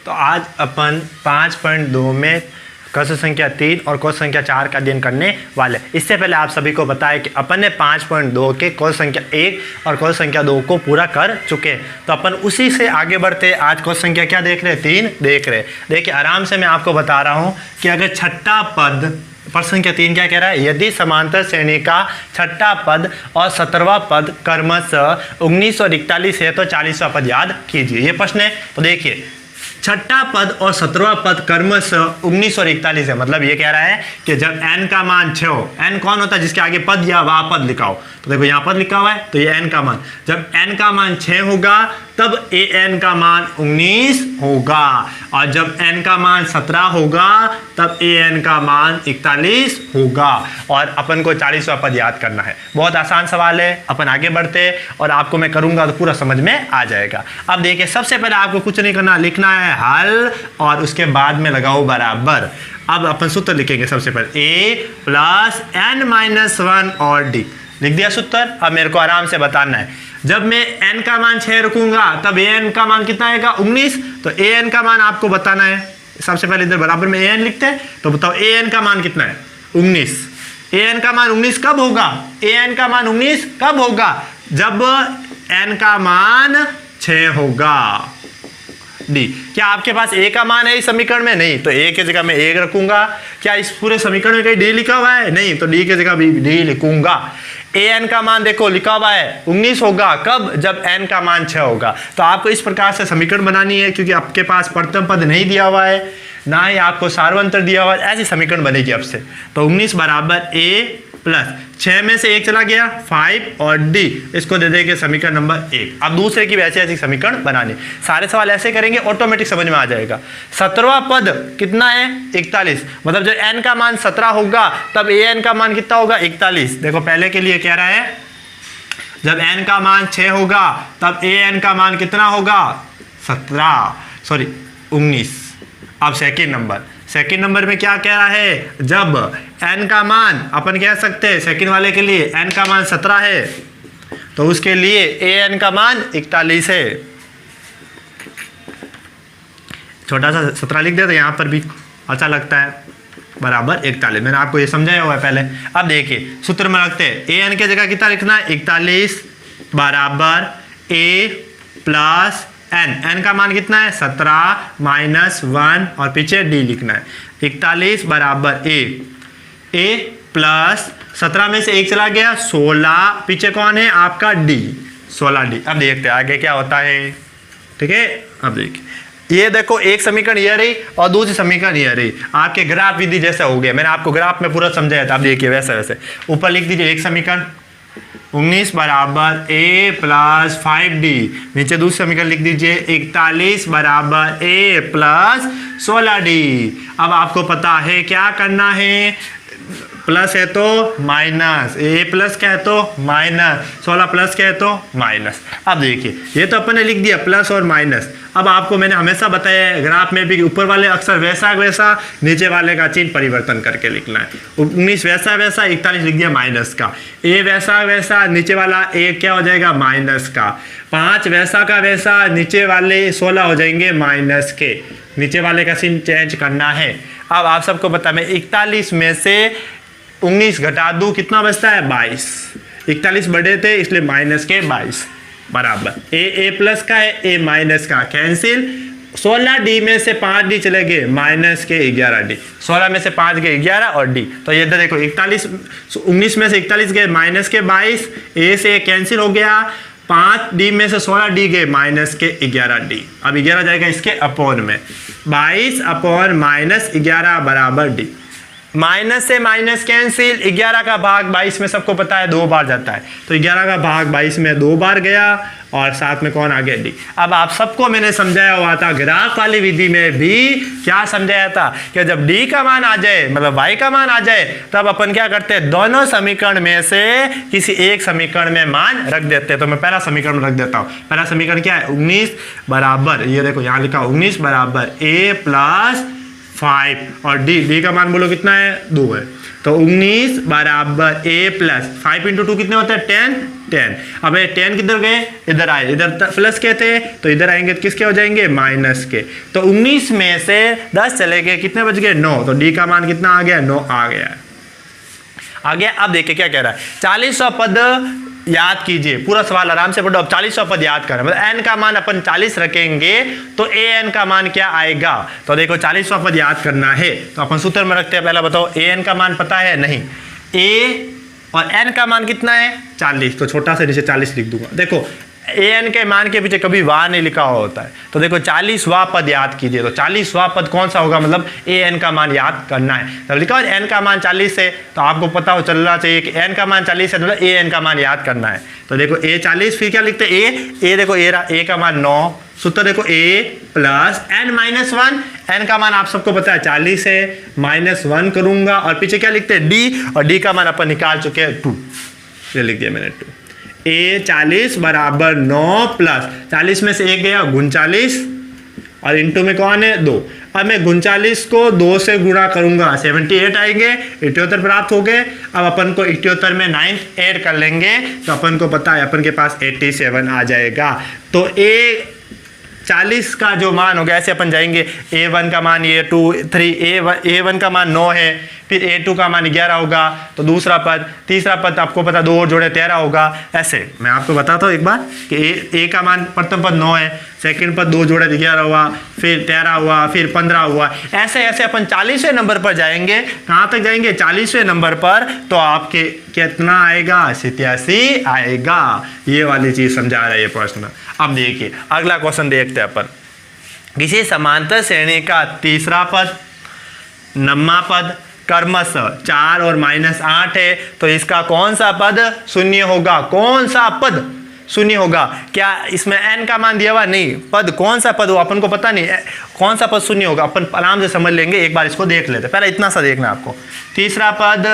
तो आज अपन 5.2 में कौशल संख्या 3 और कौशल संख्या 4 का अध्ययन करने वाले। इससे पहले आप सभी को बताया कि अपन ने 5.2 के कौशल संख्या 1 और कौशल संख्या 2 को पूरा कर चुके, तो अपन उसी से आगे बढ़ते आज कौशल संख्या क्या देख रहे हैं, 3 देख रहे। देखिए आराम से मैं आपको बता रहा हूँ कि अगर छठा पद प्रश्न संख्या 3 क्या कह रहा है, यदि समांतर श्रेणी का छठा पद और 17वां पद क्रमशः 19 और 41 है तो 40वां पद याद कीजिए। ये प्रश्न है। तो देखिए छठा पद और 17वां पद क्रमशः 19 और 41 है, मतलब ये कह रहा है कि जब n का मान 6 हो, n कौन होता है जिसके आगे पद या वह पद लिखा हो, तो देखो यहाँ पद लिखा हुआ है तो ये n का मान, जब n का मान 6 होगा तब an का मान 19 होगा, और जब n का मान 17 होगा तब an का मान 41 होगा, और अपन को 40वां पद याद करना है। बहुत आसान सवाल है, अपन आगे बढ़ते और आपको मैं करूंगा तो पूरा समझ में आ जाएगा। अब देखिए सबसे पहले आपको कुछ नहीं करना, लिखना है हल और उसके बाद में लगाओ बराबर। अब अपन सूत्र लिखेंगे सबसे पहले a प्लस n-1 और d, लिख दिया सूत्र। अब मेरे को आराम से बताना है, जब मैं n का मान 6 रखूंगा तब an का मान कितना आएगा, 19। तो an का मान आपको बताना है। सबसे पहले इधर बराबर में an लिखते हैं, तो बताओ an का मान कितना है, 19। an का मान 19 कब होगा, an का मान 19 कब होगा, जब n का मान 6 होगा। डी, क्या आपके पास a का मान है इस समीकरण में, नहीं, तो a की जगह मैं 1 रखूंगा। क्या इस पूरे समीकरण में कहीं d लिखा हुआ है, नहीं, तो d की जगह भी d लिखूंगा। an का मान देखो लिखा हुआ है 19 होगा, कब, जब n का मान 6 होगा। तो आपको इस प्रकार से समीकरण बनानी है, क्योंकि आपके पास प्रथम पद नहीं दिया हुआ है, ना ही आपको सार्वंतर दिया हुआ है, ऐसी समीकरण बनेगी अब से। तो 19 बराबर a प्लस 6 में से 1 चला गया 5 और d, इसको दे देंगे समीकरण नंबर 1। अब दूसरे की वैसे ऐसी समीकरण बनानी, सारे सवाल ऐसे करेंगे ऑटोमेटिक समझ में आ जाएगा। 17वां पद कितना है, 41, मतलब जब n का मान 17 होगा तब an का मान कितना होगा, 41। देखो पहले के लिए कह रहा है जब n का मान 6 होगा तब an का मान कितना होगा, 19। अब सेकंड नंबर में क्या कह रहा है, जब n का मान अपन कह सकते हैं सेकंड वाले के लिए n का मान 17 है तो उसके लिए an का मान 41 है। छोटा सा 17 लिख दे तो यहाँ पर भी अच्छा लगता है, बराबर 41। मैंने आपको ये समझाया हुआ है पहले। अब देखिए सूत्र में रखते हैं an की जगह कितना लिखना है, 41 बराबर a प्लस n का मान कितना है, 17 माइनस 1 और पीछे d लिखना है। 41 बराबर a प्लस 17 में से 1 चला गया 16, पीछे कौन है आपका d, 16d। अब देखते हैं आगे क्या होता है, ठीक है। अब देखिए ये देखो एक समीकरण ये रही और दूसरी समीकरण ये रही, आपके ग्राफ विधि जैसा हो गया। मैंने आपको ग्राफ में पूरा समझाया था। अब देखिए वैसे ऊपर लिख दीजिए एक समीकरण 19 बराबर a प्लस 5d, नीचे दूसरी समीकरण लिख दीजिए 41 बराबर a प्लस 16d। अब आपको पता है क्या करना है, प्लस है तो माइनस, a प्लस क्या है तो माइनस, 16 प्लस क्या है तो माइनस। अब देखिए ये तो अपन ने लिख दिया प्लस और माइनस। अब आपको मैंने हमेशा बताया है ग्राफ में भी ऊपर वाले अक्षर वैसा नीचे वाले का चिन्ह परिवर्तन करके लिखना है। 19 वैसा 41 लिख दिया माइनस का, a वैसा नीचे वाला a क्या हो जाएगा माइनस का, 5 वैसा का वैसा नीचे वाले 16 हो जाएंगे माइनस के, नीचे वाले का चिन्ह चेंज करना है। अब आप सबको पता मैं 41 में से 19 घटा दूं कितना बचता है, 22। 41 बड़े थे इसलिए माइनस के 22 बराबर a प्लस का है a माइनस का, कैंसिल। 16d में से 5d चले गए माइनस के 11d, 16 में से 5 गए 11 और d। तो ये देखो 19 में से 41 गए माइनस के 22, a से कैंसिल हो गया, 5d में से 16d गए माइनस के 11d। अब 11 जाएगा इसके अपोन में, 22 अपोन माइनस 11 बराबर d। माइनस से माइनस कैंसिल, 11 का भाग 22 में सबको पता है 2 बार जाता है, तो 11 का भाग 22 में 2 बार गया और साथ में कौन आ गया, डी। अब आप सबको मैंने समझाया हुआ था ग्राफ वाली विधि में भी, क्या समझाया था कि जब डी का मान आ जाए मतलब वाई का मान आ जाए तब अपन क्या करते हैं, दोनों समीकरण में से किसी एक समीकरण में मान रख देते हैं। तो मैं पहला समीकरण रख देता हूँ। पहला समीकरण क्या है, 19 बराबर, ये देखो यहाँ लिखा 19 बराबर a प्लस 5 और डी का मान बोलो कितना है 2 है, तो 19 बराबर a प्लस 5 इंटू 2 कितने होते हैं 10। अब ये 10 किधर गए, इधर आए, इधर प्लस के थे तो इधर आएंगे तो किसके हो जाएंगे माइनस के। तो 19 में से 10 चले गए, कितने बच गए 9, तो डी का मान कितना आ गया 9 आ गया। अब देखिए क्या कह रहा है, 40वां पद याद कीजिए, पूरा सवाल आराम से पढ़ो। अब 40वां पद याद करना, मतलब n का मान अपन 40 रखेंगे तो an का मान क्या आएगा। तो देखो 40वां पद याद करना है तो अपन सूत्र में रखते हैं। पहला बताओ an का मान पता है नहीं, a और n का मान कितना है 40, तो छोटा सा नीचे 40 लिख दूंगा। देखो an के मान के पीछे कभी वाह नहीं लिखा हुआ होता है, तो देखो 40वां पद याद कीजिए। तो 40वां पद कौन सा होगा, मतलब an का मान याद करना है। तो लिखा है n का मान 40 है, तो आपको पता हो चलना चाहिए कि n का मान 40 है, मतलब an का मान याद करना है। तो देखो a 40, फिर क्या लिखते हैं a देखो a का मान 9, सूत्र देखो a plus n minus 1, n का मान आप सबको पता है 40 है, माइनस 1 करूंगा और पीछे क्या लिखते हैं d, और d का मान अपन निकाल चुके हैं 2, ये लिख दिया मैंने 2। a 40 बराबर 9 प्लस 40 में से 1 गया 39 और इंटू में कौन है 2। अब मैं 39 को 2 से गुणा करूंगा 78 आएंगे, 78 प्राप्त हो गए। अब अपन को 78 में 9 ऐड कर लेंगे तो अपन को पता है अपन के पास 87 आ जाएगा। तो a 40 का जो मान हो गया, ऐसे अपन जाएंगे a1 का मान ये 2 3, a1 का मान 9 है, फिर a2 का मान 11 होगा, तो दूसरा पद, तीसरा पद आपको पता 2 और जोड़े 13 होगा। ऐसे मैं आपको बताता हूँ एक बार कि a का मान प्रथम पद 9 है, सेकंड पद 2 जोड़े 11 हुआ, फिर 13 हुआ, फिर 15 हुआ। ऐसे ऐसे अपन 40वें नंबर पर जाएंगे। कहाँ तक जाएंगे 40वें नंबर पर, तो आपके कितना आएगा 87 आएगा। ये वाली चीज समझा रहा है ये प्रश्न। अब देखिए अगला क्वेश्चन देखते हैं अपन। किसी समांतर श्रेणी का तीसरा पद, नम्मा पद क्रमशः 4 और -8 है, तो इसका कौन सा पद शून्य होगा, कौन सा पद शून्य होगा। क्या इसमें n का मान दिया हुआ नहीं, पद कौन सा पद हो अपन को पता नहीं, कौन सा पद शून्य होगा अपन आराम से समझ लेंगे। एक बार इसको देख लेते, पहले इतना सा देखना आपको। तीसरा पद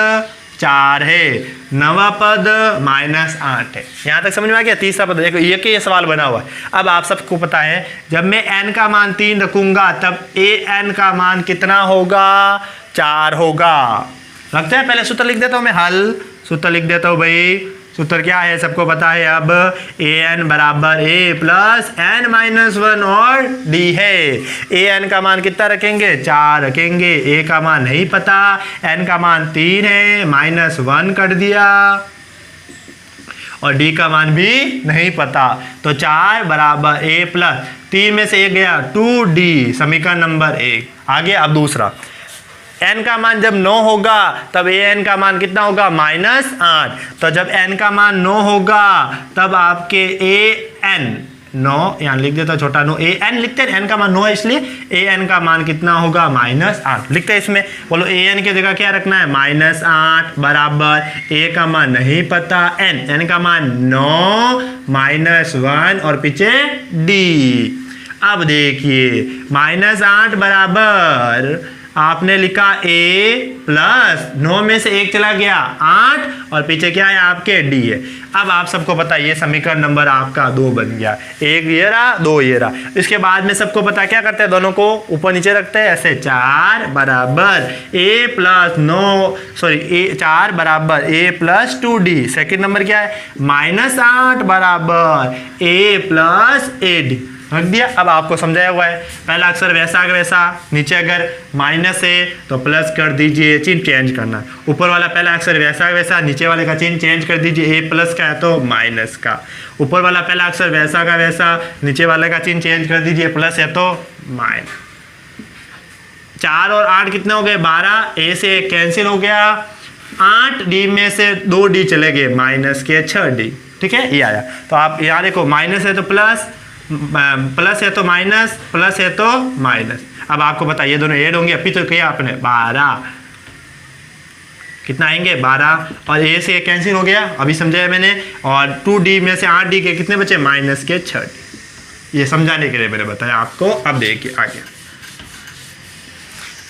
4 है, नवा पद -8 है, यहाँ तक समझ में आ गया। तीसरा पद देखो ये सवाल बना हुआ है। अब आप सबको पता है जब मैं n का मान 3 रखूंगा तब an का मान कितना होगा 4 होगा। लगता है पहले सूत्र लिख देता हूँ मैं, हल सूत्र लिख देता हूँ भाई। सूत्र क्या है सबको पता है। अब an बराबर a प्लस n माइनस 1 और d है। an का मान कितना रखेंगे 4 रखेंगे, a का मान नहीं पता, n का मान 3 है, -1 कर दिया और d का मान भी नहीं पता। तो 4 बराबर a प्लस 3 में से 1 गया 2d, समीकरण नंबर 1। आगे अब दूसरा, n का मान जब 9 होगा तब an का मान कितना होगा -8। तो जब n का मान 9 होगा तब आपके an 9 यहाँ लिख देता छोटा 9, an लिखते हैं, n का मान 9 है इसलिए an का मान कितना होगा -8 लिखते हैं इसमें। बोलो an की जगह क्या रखना है -8 बराबर a का मान नहीं पता, n का मान 9 -1 और पीछे d। अब देखिए -8 बराबर आपने लिखा a प्लस 9 में से 1 चला गया 8 और पीछे क्या है आपके d है। अब आप सबको पता है ये समीकरण नंबर आपका 2 बन गया, 1 ये रहा 2 ये रहा। इसके बाद में सबको पता क्या करते हैं, दोनों को ऊपर नीचे रखते हैं ऐसे। 4 बराबर a प्लस 4 बराबर a plus 2d। Second number क्या है -8 बराबर a प्लस ad रख दिया। अब आपको समझाया हुआ है, पहला अक्षर वैसा का वैसा, नीचे अगर माइनस है तो प्लस कर दीजिए, चिन्ह चेंज करना। ऊपर वाला पहला अक्षर वैसा का वैसा, नीचे वाले का चिन्ह चेंज कर दीजिए, a प्लस का है तो माइनस का। ऊपर वाला पहला अक्षर वैसा का वैसा, नीचे वाले का चिन्ह चेंज कर दीजिए, प्लस है तो माइनस। 4 और 8 कितने हो गए 12, a से कैंसिल हो गया, 8d में से 2d चले गए, माइनस के 6d। ठीक है ये आया। तो आप यहाँ देखो माइनस है तो प्लस, प्लस है तो माइनस, प्लस है तो माइनस। अब आपको बताइए दोनों ऐड होंगे, अभी तो किया आपने 12, कितना आएंगे 12 और a से कैंसिल हो गया अभी समझाया मैंने, और 2d में से 8d के कितने बचे माइनस के 6d। ये समझाने के लिए मैंने बताया आपको। अब देखिए आगे,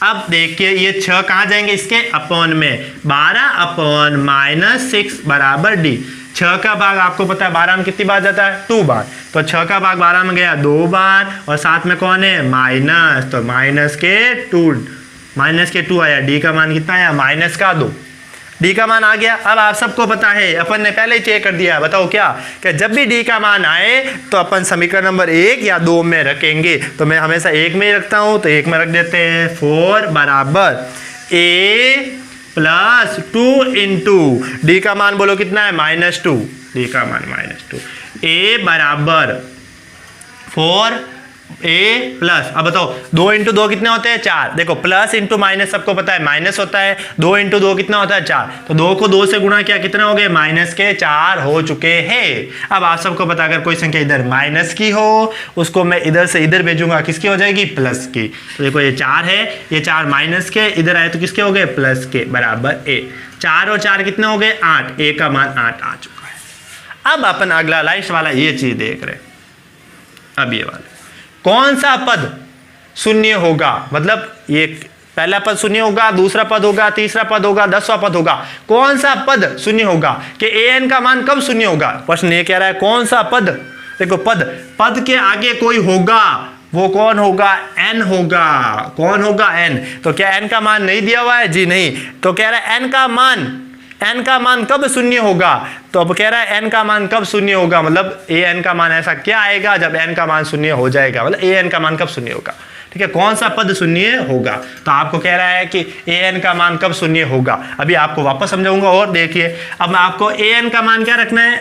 अब देखिए ये 6 कहाँ जाएंगे इसके अपॉन में, 12 अपॉन -6 बराबर d। 6 का भाग आपको पता है 12 में कितनी बार जाता है 2 बार, तो 6 का भाग 12 में गया 2 बार और साथ में कौन है माइनस, तो माइनस के 2 आया। डी का मान कितना आया -2, डी का मान आ गया। अब आप सबको पता है अपन ने पहले ही चेक कर दिया है, बताओ क्या कि जब भी डी का मान आए तो अपन समीकरण नंबर 1 या 2 में रखेंगे। तो मैं हमेशा 1 में ही रखता हूं, तो 1 में रख देते हैं 4 बराबर a + 2 इंटू डी का मान बोलो कितना है -2, डी का मान -2, a बराबर 4 a प्लस, अब बताओ 2 इंटू 2 कितने होते हैं 4, देखो प्लस इंटू माइनस सबको पता है माइनस होता है, 2 इंटू 2 कितना होता है 4, तो 2 को 2 से गुणा किया कितने हो गए -4 हो चुके हैं। अब आप सबको पता अगर कोई संख्या इधर माइनस की हो उसको मैं इधर से इधर भेजूंगा, किसकी हो जाएगी प्लस की। तो देखो ये 4 है, ये 4 माइनस के इधर आए तो किसके हो गए प्लस के, बराबर a। 4 और 4 कितने हो गए 8, a का मान 8 आ चुका है। अब अपन अगला लास्ट वाला ये चीज देख रहे हैं, अब ये वाला कौन सा पद शून्य होगा, मतलब ये पहला पद शून्य होगा, दूसरा पद होगा, तीसरा पद होगा, 10वां पद होगा, कौन सा पद शून्य होगा कि an का मान कब शून्य होगा। प्रश्न ये कह रहा है कौन सा पद, देखो पद के आगे कोई होगा, वो कौन होगा n होगा, कौन होगा n। तो क्या n का मान नहीं दिया हुआ है, जी नहीं, तो कह रहा है n का मान कब शून्य होगा, तो अब कह रहा है n का मान कब शून्य होगा, मतलब an का मान ऐसा क्या आएगा जब n का मान शून्य हो जाएगा, मतलब an का मान कब शून्य होगा। ठीक है, कौन सा पद शून्य होगा, तो आपको कह रहा है कि an का मान कब शून्य होगा। अभी आपको वापस समझाऊंगा और देखिए, अब आपको an का मान क्या रखना है,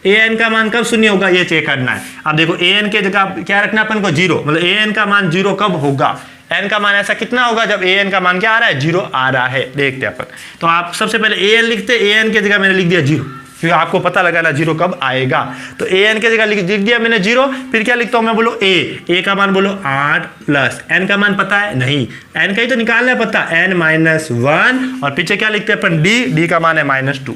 an का मान कब शून्य होगा ये चेक करना है। अब देखो an के जगह क्या रखना है अपन को 0, मतलब an का मान 0 कब होगा, n का मान ऐसा कितना होगा जब an का मान क्या आ रहा है 0 आ रहा है। देखते हैं अपन, तो आप सबसे पहले an लिखते, an के जगह मैंने लिख दिया 0, क्योंकि आपको पता लगा ना 0 कब आएगा, तो an के जगह लिख दिया मैंने 0। फिर क्या लिखता हूं मैं, बोलो a का मान बोलो 8 प्लस n का मान पता है नहीं, n का ही तो निकालना है पता, n -1 और पीछे क्या लिखते हैं अपन d का मान है -2।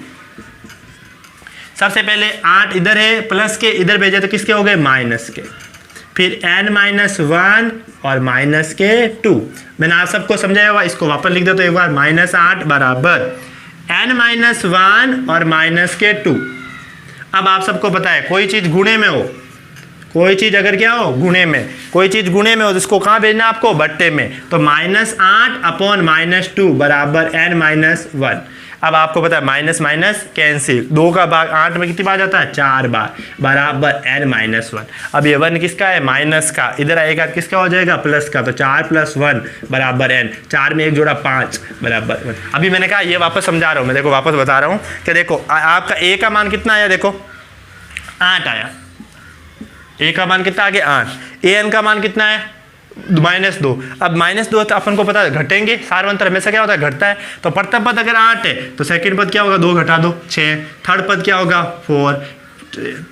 सबसे पहले 8 इधर है प्लस के, इधर भेजे तो किसके हो गए माइनस के, फिर n-1 और -2। मैंने आप सबको समझाया हुआ, इसको वापस लिख दो तो एक बार -8 बराबर n-1 और -2। अब आप सबको पता है कोई चीज गुणे में हो, कोई चीज अगर क्या हो गुणे में, कोई चीज गुणे में हो तो इसको कहाँ भेजना आपको बट्टे में, तो -8 अपॉन -2 बराबर n-1। अब आपको पता है माइनस माइनस कैंसिल, 2 का भाग 8 में कितनी बार जाता है 4 बार, बराबर n-1। अब ये 1 किसका है माइनस का, इधर आएगा किसका हो जाएगा प्लस का, तो 4 + 1 बराबर n, 4 में 1 जोड़ा 5 बराबर 1। अभी मैंने कहा ये वापस समझा रहा हूँ मैं, देखो वापस बता रहा हूँ कि देखो आपका a का मान कितना आया, देखो 8 आया, a का मान कितना आ गया 8, an का मान कितना है -2। अब -2 तो अपन को पता है घटेंगे, सारवंतर हमेशा क्या होता है घटता है, तो प्रथम पद अगर 8 है तो सेकंड पद क्या होगा 2 घटा दो 6, थर्ड पद क्या होगा 4,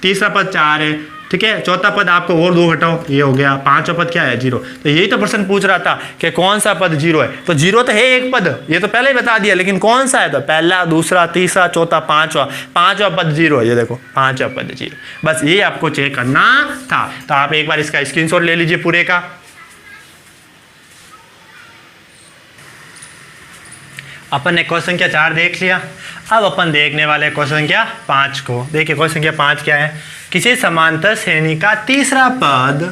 तीसरा पद 4 है, ठीक है, चौथा पद आपको और 2 घटाओ ये हो गया, पांचवा पद क्या है 0। तो यही तो प्रश्न पूछ रहा था कि कौन सा पद 0 है, तो 0 तो है एक पद, ये तो पहले ही बता दिया, लेकिन कौन सा है, तो पहला दूसरा तीसरा चौथा पांचवा पद 0 है, ये देखो पांचवा पद 0। बस ये आपको चेक करना था, तो आप एक बार इसका स्क्रीनशॉट ले लीजिए पूरे का। अपन ने क्वेश्चन संख्या 4 देख लिया, अब अपन देखने वाले क्वेश्चन संख्या 5 को। देखिए क्वेश्चन संख्या 5 क्या है, किसी समांतर श्रेणी का तीसरा पद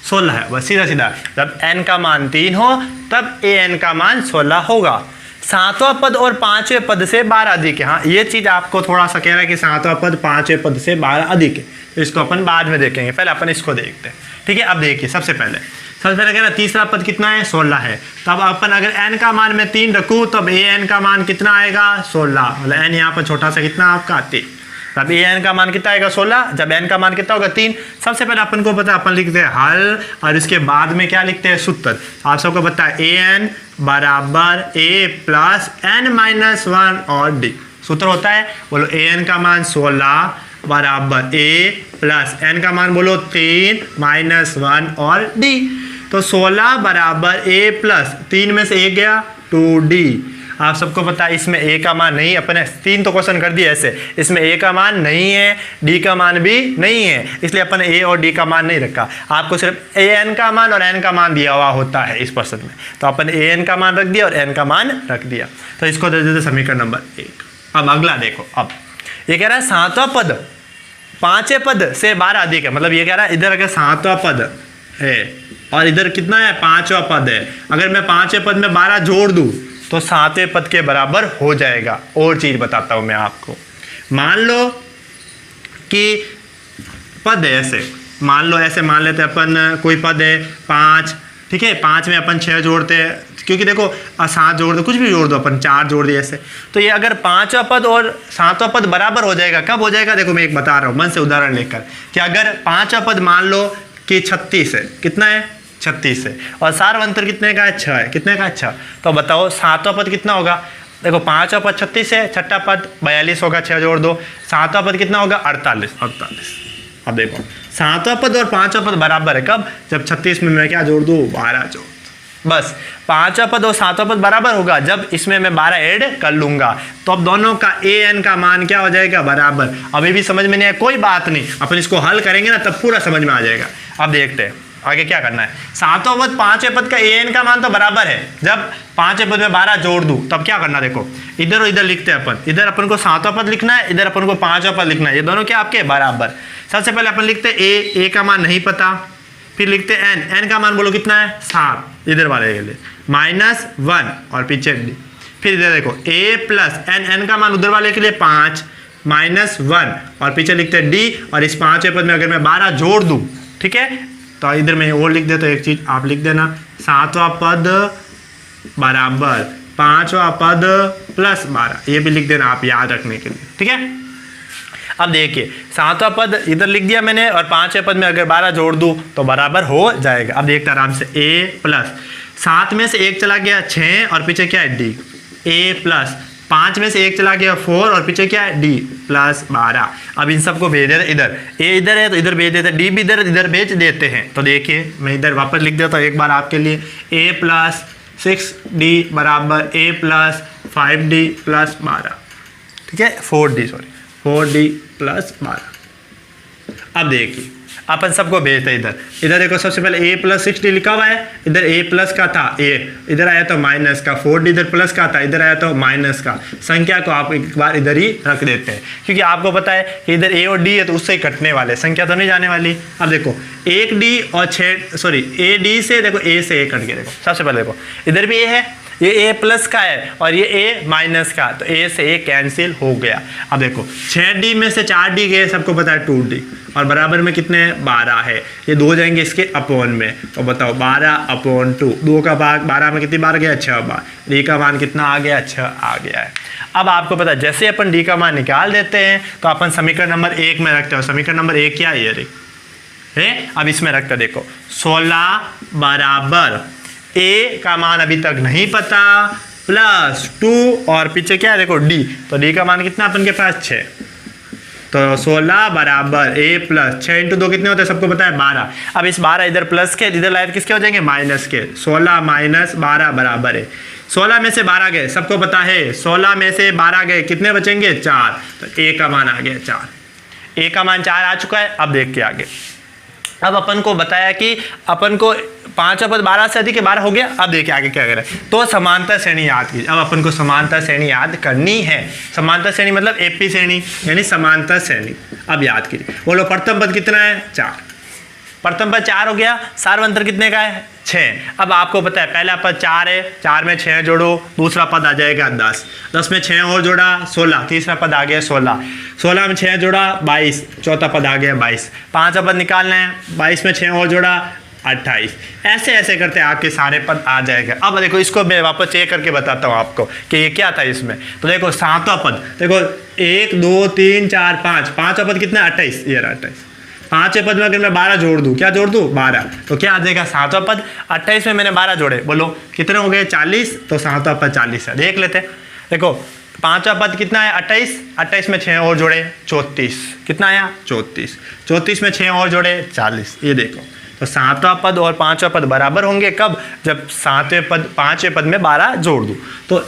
16 है, बस सीधा सीधा, जब n का मान 3 हो तब an का मान 16 होगा। 7वां पद और 5वें पद से 12 अधिक है। हाँ ये चीज आपको थोड़ा सा कह रहा है कि 7वां पद 5वें पद से 12 अधिक है, तो इसको अपन बाद में देखेंगे, पहले अपन इसको देखते हैं। ठीक है, अब देखिए सबसे पहले कह रहा तीसरा पद कितना है 16 है, तब अपन अगर n का मान मैं 3 रखूँ तब an का मान कितना आएगा 16, मतलब n यहाँ पर छोटा सा कितना आपका 3, तब an का मान कितना आएगा 16, जब n का मान कितना होगा 3। सबसे पहले अपन को पता है अपन लिखते हैं हल और इसके बाद में क्या लिखते हैं सूत्र। आप सबको पता है an बराबर a प्लस n-1 और d सूत्र होता है, बोलो an का मान 16 बराबर a प्लस n का मान बोलो 3 -1 और d, तो 16 बराबर a प्लस 3 में से 1 गया 2d। आप सबको पता है इसमें a का मान नहीं, अपने 3 तो क्वेश्चन कर दिए ऐसे, इसमें a का मान नहीं है, d का मान भी नहीं है, इसलिए अपन a और d का मान नहीं रखा। आपको सिर्फ an का मान और n का मान दिया हुआ होता है इस प्रश्न में, तो अपन an का मान रख दिया और n का मान रख दिया, तो इसको दे देते समीकरण नंबर 1। अब अगला देखो, अब ये कह रहा है सातवां पद पांचवें पद से 12 अधिक है, मतलब ये कह रहा है इधर अगर सातवां पद है और इधर कितना है पांचवा पद है, अगर मैं पांचवें पद में 12 जोड़ दूं तो सातवें पद के बराबर हो जाएगा। और चीज बताता हूं मैं आपको, मान लो कि पद है ऐसे, मान लो ऐसे मान लेते हैं अपन, कोई पद है 5, ठीक है, 5 में अपन 6 जोड़ते हैं, क्योंकि देखो 7 जोड़ दो, कुछ भी जोड़ दो, अपन 4 जोड़ दिए ऐसे, तो ये अगर पांचवा पद और सातवां पद बराबर हो जाएगा, कब हो जाएगा, देखो मैं एक बता रहा हूँ मन से उदाहरण लेकर, कि अगर पांचवा पद मान लो कि 36 है, कितना है 36 है, और सार्वंतर कितने का है 6 है, कितने का है 6, तो बताओ सातवां पद कितना होगा, देखो पांचवा पद 36 है, छठा पद 42 होगा, 6 जोड़ दो, सातवां पद कितना होगा 48। अब देखो सातवां पद और पांचवा पद बराबर है, कब, जब 36 में मैं क्या जोड़ दूं 12 जोड़, बस पांचवा पद और सातवां पद बराबर होगा जब इसमें मैं 12 ऐड कर लूंगा, तो अब दोनों का an का मान क्या हो जाएगा बराबर। अभी भी समझ में नहीं आया कोई बात नहीं, अपन इसको हल करेंगे ना तब पूरा समझ में आ जाएगा। अब देखते हैं आगे क्या करना है। सातवां पद पांचवें पद का an का मान तो बराबर है, जब पांचवें पद में 12 जोड़ दूं तब क्या करना, देखो इधर और इधर लिखते हैं अपन, इधर अपन को सातवां पद लिखना है, इधर अपन को पांचवा पद लिखना है, ये दोनों क्या आपके बराबर। सबसे पहले अपन लिखते हैं a का मान नहीं पता, फिर लिखते n का मान बोलो कितना है 7 इधर वाले के लिए, -1 और पीछे d, फिर इधर देखो a प्लस n का मान उधर वाले के लिए 5 -1 और पीछे लिखते हैं d, और इस पांचवें पद में अगर मैं 12 जोड़ दूं, ठीक है, तो इधर मैं और लिख देता हूँ एक चीज, आप लिख देना सातवां पद बराबर पांचवा पद प्लस 12, ये भी लिख देना आप याद रखने के लिए, ठीक है। अब देखिए सातवां पद इधर लिख दिया मैंने, और पांचवें पद में अगर 12 जोड़ दूं तो बराबर हो जाएगा। अब देखते आराम से, a प्लस 7 में से 1 चला गया 6 और पीछे क्या है d, a प्लस 5 में से 1 चला गया 4 और पीछे क्या है d प्लस 12। अब इन सबको भेज देते इधर, a इधर है तो इधर भेज देते, d भी इधर भेज देते हैं। तो देखिए मैं इधर वापस लिख देता हूँ एक बार आपके लिए, a प्लस 6d बराबर a प्लस 5d प्लस 12, ठीक है, 4d प्लस 12। अब देखिए अपन सबको भेजते हैं इधर, इधर देखो सबसे पहले a प्लस 6d लिखा हुआ है, इधर a प्लस का था a, इधर आया तो माइनस का, 4d इधर प्लस का था, इधर आया तो माइनस का, संख्या को आप एक बार इधर ही रख देते हैं, क्योंकि आपको पता है कि इधर a और d है तो उससे ही कटने वाले, संख्या तो नहीं जाने वाली। अब देखो 1d और a d से देखो a से a कट के, देखो सबसे पहले देखो इधर भी a है, ये a प्लस का है और ये a माइनस का, तो a से a कैंसिल हो गया। अब देखो 6d में से 4d गए, सबको पता है 2d, और बराबर में कितने 12 है, ये 2 जाएंगे इसके अपॉन में, तो बताओ 12/2, 2 का भाग 12 में कितनी बार गया 6 बार, d का मान कितना आ गया 6 आ गया है। अब आपको पता है जैसे अपन d का मान निकाल देते हैं तो अपन समीकरण नंबर 1 में रखते हैं, समीकरण नंबर 1 क्या है, अब इसमें रखते देखो 16 बराबर a का मान अभी तक नहीं पता प्लस 2 और पीछे क्या है देखो d, तो d का मान कितना अपन के पास 6, तो 16 बराबर a प्लस 6 इंटू 2 कितने होते हैं सबको पता है 12। अब इस 12 इधर प्लस के, इधर लाए किसके हो जाएंगे माइनस के, 16 माइनस 12 बराबर है 16 में से 12 गए, सबको पता है 16 में से 12 गए कितने बचेंगे 4, तो a का मान आ गया 4, a का मान 4 आ चुका है। अब देख के आगे, अब अपन को बताया कि अपन को पांचवा पद 12 से अधिक है, 12 हो गया। अब देखिए आगे क्या करें, तो समांतर श्रेणी याद कीजिए। अब अपन को समांतर श्रेणी याद करनी है, समांतर श्रेणी मतलब एपी श्रेणी यानी समांतर श्रेणी। अब याद कीजिए, बोलो प्रथम पद कितना है 4, प्रथम पद 4 हो गया, सार्वंतर कितने का है 6। अब आपको पता है पहला पद 4 है, 4 में 6 जोड़ो, दूसरा पद आ जाएगा 10, 10 में 6 और जोड़ा 16, तीसरा पद आ गया 16, 16 में 6 जोड़ा 22, चौथा पद आ गया 22, पांचवा पद निकालना है, 22 में 6 और जोड़ा 28, ऐसे ऐसे करते आपके सारे पद आ जाएगा। अब देखो इसको मैं वापस चेक करके बताता हूँ आपको कि ये क्या था इसमें। तो देखो सातवां पद, देखो 1 2 3 4 5, पांचवा पद कितना 28, ये 28, पांचवें पद में अगर मैं 12 जोड़ दूं, क्या जोड़ दूं 12, तो क्या आ जाएगा सातवां पद 28 में मैंने 12 जोड़े, बोलो कितने हो गए 40, तो सातवां पद 40 है। देख लेते, देखो पांचवा पद कितना है 28, 28 में 6 और जोड़े 34, कितना आया 34, 34 में 6 और जोड़े 40, ये देखो। तो सातवां पद और पांचवा पद बराबर होंगे कब, जब सातवें पद पांचवें पद में 12 जोड़ दूं। तो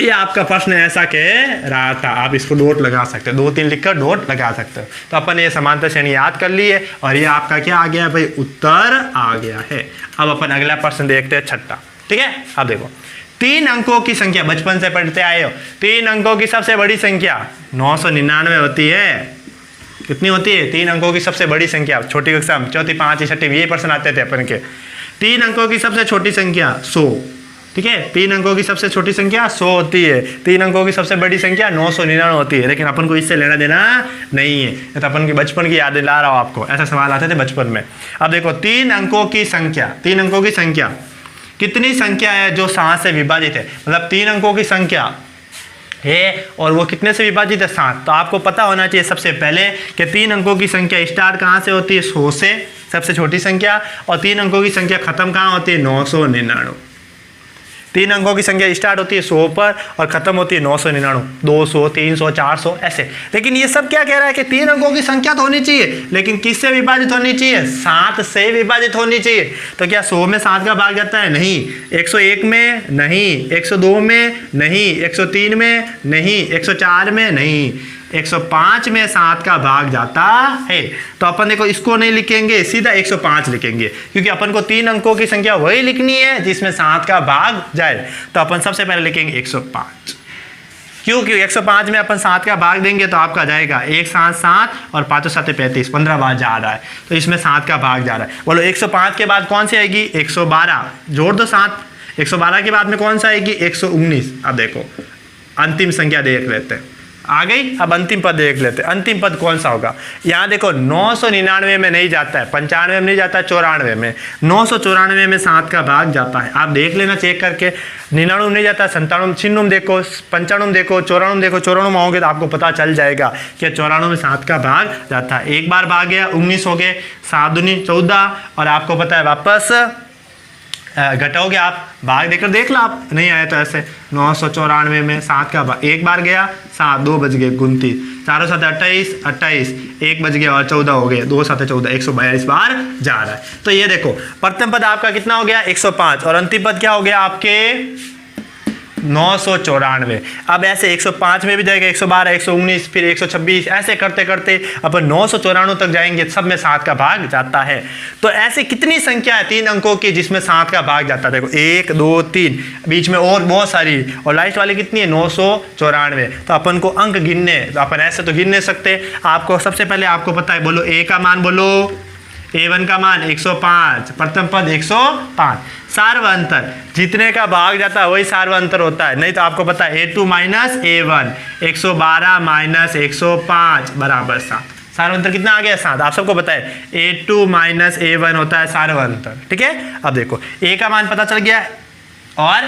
ये आपका प्रश्न ऐसा कह रहा था, आप इसको डॉट लगा सकते हो, 2-3 लिखकर डॉट लगा सकते हो। तो अपन ये समांतर श्रेणी याद कर लिए और ये आपका क्या आ गया भाई, उत्तर आ गया है। अब अपन अगला प्रश्न देखते हैं छठा, ठीक है। अब देखो तीन अंकों की संख्या, बचपन से पढ़ते आए हो, तीन अंकों की सबसे बड़ी संख्या 999 होती है। कितनी होती है? तीन अंकों की सबसे बड़ी संख्या। छोटी कक्षा में, चौथी, पांचवी, छठी में ये प्रश्न आते थे अपन के। तीन अंकों की सबसे छोटी संख्या 100, ठीक है। तीन अंकों की सबसे छोटी संख्या 100 होती है। तीन अंकों की सबसे बड़ी संख्या 999 होती है। लेकिन अपन को इससे लेना देना नहीं है, तो अपन की बचपन की यादें ला रहा हूँ आपको। ऐसा सवाल आते थे बचपन में। अब देखो, तीन अंकों की संख्या, तीन अंकों की संख्या कितनी संख्या है जो 7 से विभाजित है? मतलब तीन अंकों की संख्या है और वो कितने से विभाजित है? 7। तो आपको पता होना चाहिए सबसे पहले कि तीन अंकों की संख्या स्टार्ट कहाँ से होती है? 100 से, सबसे छोटी संख्या। और तीन अंकों की संख्या खत्म कहाँ होती है? 999। तीन अंकों की संख्या स्टार्ट होती है 100 पर और खत्म होती है 999, 200, 300, 400 ऐसे। लेकिन ये सब क्या कह रहा है कि तीन अंकों की संख्या तो होनी चाहिए, लेकिन किससे विभाजित होनी चाहिए? 7 से विभाजित होनी चाहिए। तो क्या 100 में 7 का भाग जाता है? नहीं। 101 में? नहीं। 102 में? नहीं। 103 में? नहीं। 104 में? नहीं। 105 में 7 का भाग जाता है। तो अपन देखो, इसको नहीं लिखेंगे, सीधा 105 लिखेंगे, क्योंकि अपन को तीन अंकों की संख्या वही लिखनी है जिसमें 7 का भाग जाए। तो अपन सबसे पहले लिखेंगे 105। क्योंकि 105 में अपन 7 का भाग देंगे तो आपका जाएगा 1 7 7 और 5 7 35, 15 बार जा रहा है, तो इसमें 7 का भाग जा रहा है। बोलो 105 के बाद कौन सी आएगी? 112। जोड़ दो 7। 112 के बाद में कौन सा आएगी? 119। अब देखो अंतिम संख्या देख लेते हैं, आ गई। अब अंतिम पद देख लेते हैं, अंतिम पद कौन सा होगा? यहाँ देखो 999 में नहीं जाता है, 95 में नहीं जाता है, 94 में। 994 में 7 का भाग जाता है। आप देख लेना चेक करके। 99 नहीं जाता, 97, 96 देखो, 95 देखो, 94 देखो। 94 में आओगे तो आपको पता चल जाएगा कि 94 में 7 का भाग जाता है। एक बार भाग गया 19 हो गए, 7 दूनी 14, और आपको पता है वापस घटाओगे आप, भाग देकर देख लो आप, नहीं आया तो ऐसे 994 में 7 का भाग, एक बार गया 7, 2 बज गए 29, 4 7 28, 28, 1 बज गया और 14 हो गए, 2 7 14, 142 बार जा रहा है। तो ये देखो प्रथम पद आपका कितना हो गया? 105, और अंतिम पद क्या हो गया आपके? 994। अब ऐसे 105 में भी जाएगा, 112, 119, फिर 126, ऐसे करते करते अपन 994 तक जाएंगे, सब में 7 का भाग जाता है। तो ऐसे कितनी संख्या है तीन अंकों की जिसमें 7 का भाग जाता है? देखो 1 2 3, बीच में और बहुत सारी, और लास्ट वाली कितनी है? 994। तो अपन को अंक गिनने, तो अपन ऐसे तो गिन नहीं सकते। आपको सबसे पहले आपको पता है, बोलो ए का मान, बोलो A1 का मान 105, प्रथम पद 105। सार्वअंतर, जितने का भाग जाता है वही सार्वअंतर होता है। नहीं तो आपको पता है A2 माइनस A1, 112 माइनस 105 बराबर 7। सार्वअंतर कितना आ गया? 7। आप सबको पता है A2 माइनस A1 होता है सार्वअंतर, ठीक है। अब देखो A का मान पता चल गया और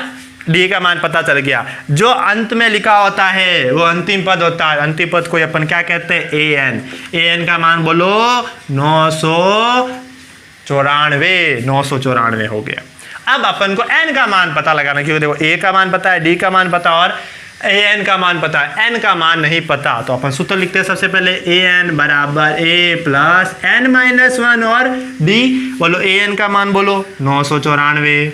डी का मान पता चल गया। जो अंत में लिखा होता है वो अंतिम पद होता है। अंतिम पद को अपन क्या कहते हैं? AN। AN का मान बोलो 994 हो गया। अब अपन को n का मान पता लगाना, क्योंकि देखो A का मान पता है, D का मान पता और AN का मान पता है, n का मान नहीं पता। तो अपन सूत्र लिखते हैं सबसे पहले, AN बराबर A प्लस n माइनस 1 और D। बोलो AN का मान बोलो 994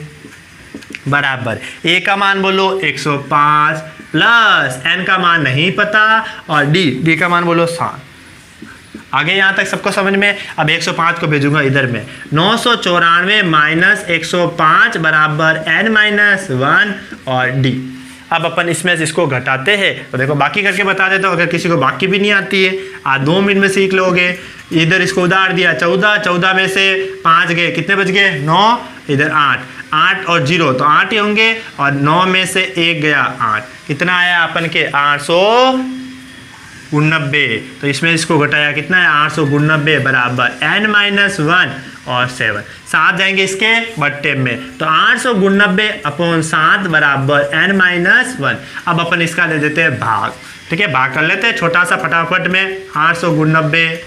बराबर A का मान बोलो 105 प्लस n का मान नहीं पता और D का मान बोलो 7। आगे यहाँ तक सबको समझ में? अब 105 को भेजूंगा इधर में। 994 माइनस 105 बराबर n माइनस 1 और D। अब अपन इसमें से इसको घटाते हैं, तो देखो बाकी करके बता देता हूँ, अगर किसी को बाकी भी नहीं आती है आज 2 मिनट में सीख लोगे। इधर इसको उधार दिया 14, 14 में से 5 गए, कितने बच गए? 9, इधर 8, 8 और 0 तो 8 ही होंगे, और 9 में से 1 गया 8, कितना आया अपन के? 899। तो इसमें इसको घटाया, कितना है? 899 बराबर n माइनस 1 और 7, 7 जाएंगे इसके बट्टे में, तो 899 अपॉन 7 बराबर n माइनस 1। अब अपन इसका दे देते हैं भाग, ठीक है। भाग कर लेते हैं छोटा सा फटाफट में। 899,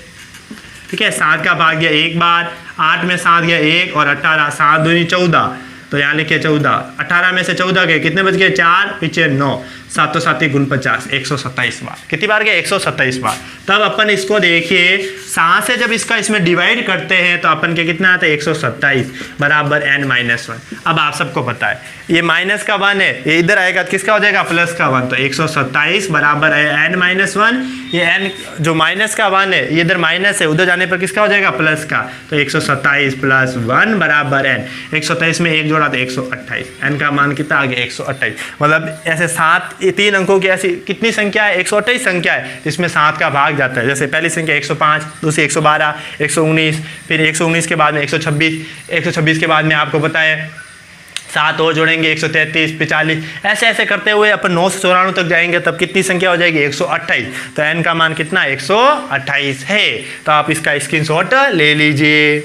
ठीक है, 7 का भाग गया एक बार, 8 में 7 गया 1 और 18, 7 दूनी 14, तो यहाँ लिखे 14, 18 में से 14 गए, कितने बच गए? 4, पीछे 9, सातों साथी गुण 50, 127 बार। कितनी बार गए? 127 बार। तब अपन इसको देखिए 7 से जब इसका इसमें डिवाइड करते हैं तो अपन के कितना आता है? 127 बराबर n-1। अब आप सबको पता है ये माइनस का 1 है, ये इधर आएगा तो किसका हो जाएगा? प्लस का 1। तो 127 बराबर है n-1। ये n जो माइनस का 1 है, ये इधर माइनस है, उधर जाने पर किसका हो जाएगा? प्लस का। तो 127 प्लस 1 बराबर n। 127 में 1 जोड़ा तो 128। n का मान कितना आ गया? 128। मतलब ऐसे 3 अंकों की ऐसी कितनी संख्या है? 128 संख्या है, जिसमें 7 का भाग जाता है। जैसे पहली संख्या 105, दूसरी 112, 119, फिर 119 के बाद में 126, 126 के बाद में आपको पता है 7 और जोड़ेंगे 133, 45, ऐसे ऐसे करते हुए अपन 9 से 94 तक जाएंगे, तब कितनी संख्या हो जाएगी? 128। तो n का मान कितना? 128 है। तो आप इसका स्क्रीनशॉट ले लीजिए।